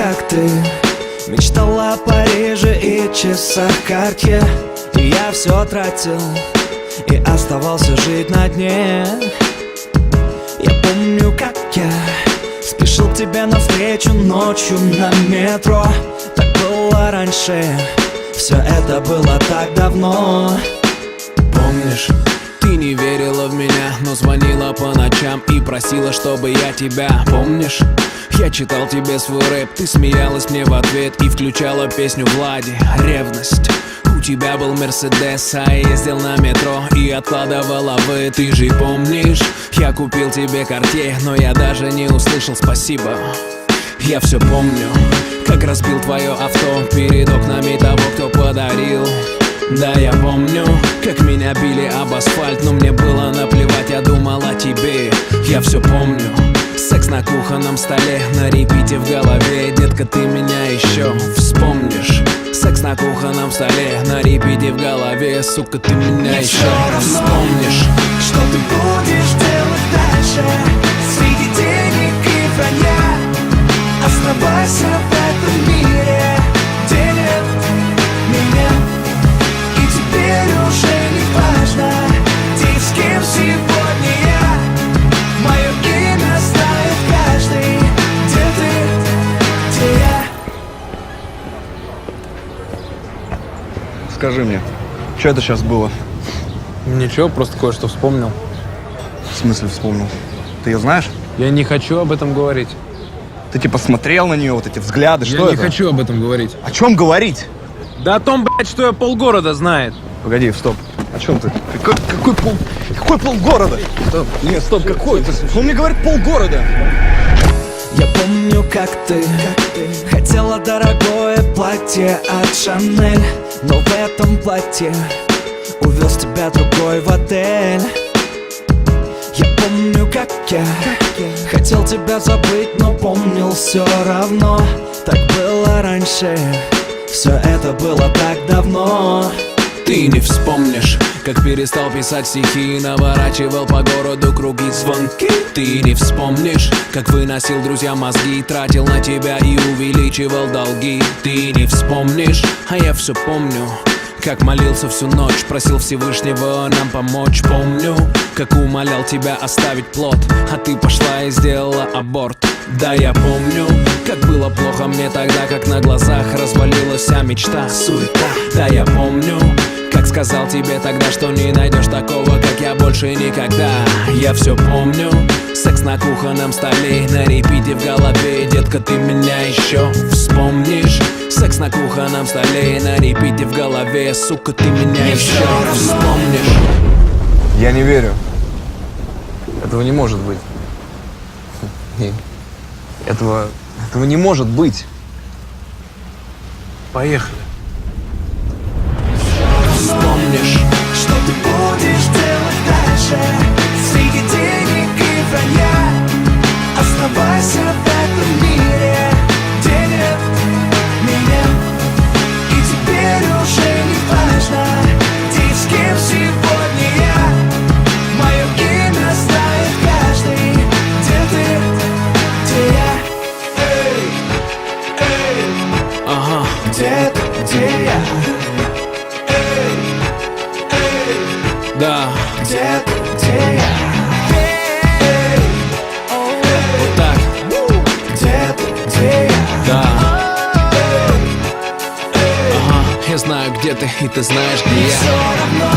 как ты мечтала о Париже и часах Cartier. И я все тратил и оставался жить на дне. Я помню, как я спешил к тебе навстречу ночью на метро. Так было раньше, все это было так давно. Помнишь, ты не верила в меня, но звонила по ночам и просила, чтобы я тебя. Помнишь, я читал тебе свой рэп, ты смеялась мне в ответ и включала песню Влади «Ревность». У тебя был Мерседес, а я ездил на метро и откладывала вы. Ты же помнишь, я купил тебе Cartier, но я даже не услышал спасибо. Я все помню, как разбил твое авто перед окнами того, кто подарил. Да, я помню, как меня били об асфальт, но мне было наплевать, я думал о тебе. Я все помню, секс на кухонном столе, на репите в голове. Детка, ты меня еще вспомнишь. Секс на кухонном столе, на репите в голове. Сука, ты меня еще вспомнишь. Что ты будешь делать дальше среди денег и вранья? Оставайся в этом мире, где нет меня. И теперь уже не важно, где и с кем сегодня я. Мое имя знает каждый, где ты, где я. Скажи мне, что это сейчас было? Ничего, просто кое-что вспомнил. В смысле вспомнил? Ты ее знаешь? Я не хочу об этом говорить. Ты типа смотрел на нее, вот эти взгляды, что Я это? не хочу об этом говорить. О чем говорить? Да о том, блядь, что я полгорода знает. Погоди, стоп. О чем ты? Какой полгорода? Стоп. Нет, стоп, какой ты? Он мне говорит полгорода. Я помню, как ты хотела дорогое платье от Шанель, но в этом платье увез тебя другой в отель. Я помню, как я хотел тебя забыть, но помнил все равно. Так было раньше, все это было так давно. Ты не вспомнишь, как перестал писать стихи и наворачивал по городу круги звонки. Ты не вспомнишь, как выносил друзьям мозги, тратил на тебя и увеличивал долги. Ты не вспомнишь, а я все помню, как молился всю ночь, просил Всевышнего нам помочь. Помню, как умолял тебя оставить плод, а ты пошла и сделала аборт. Да, я помню, как было плохо мне тогда, как на глазах развалилась вся мечта, суета. Да, я помню, как сказал тебе тогда, что не найдешь такого, как я, больше никогда. Я все помню, секс на кухонном столе, на репите в голове. Детка, ты меня еще вспомнишь. Секс на кухонном столе, на репите в голове. Сука, ты меня еще вспомнишь. Я не верю. Этого не может быть. Этого не может быть. Поехали. Вспомнишь, что ты будешь делать дальше среди денег и вранья? Оставайся в этом мире, где нет меня. И теперь уже не важно, где и с кем сегодня я. Мое имя знает каждый, где ты, где я. Эй, эй, ага, где ты, где я. да, Где ты, где я? вот так, Где ты, где я? да. Ага, я знаю, где ты, и ты знаешь, где я. Все равно.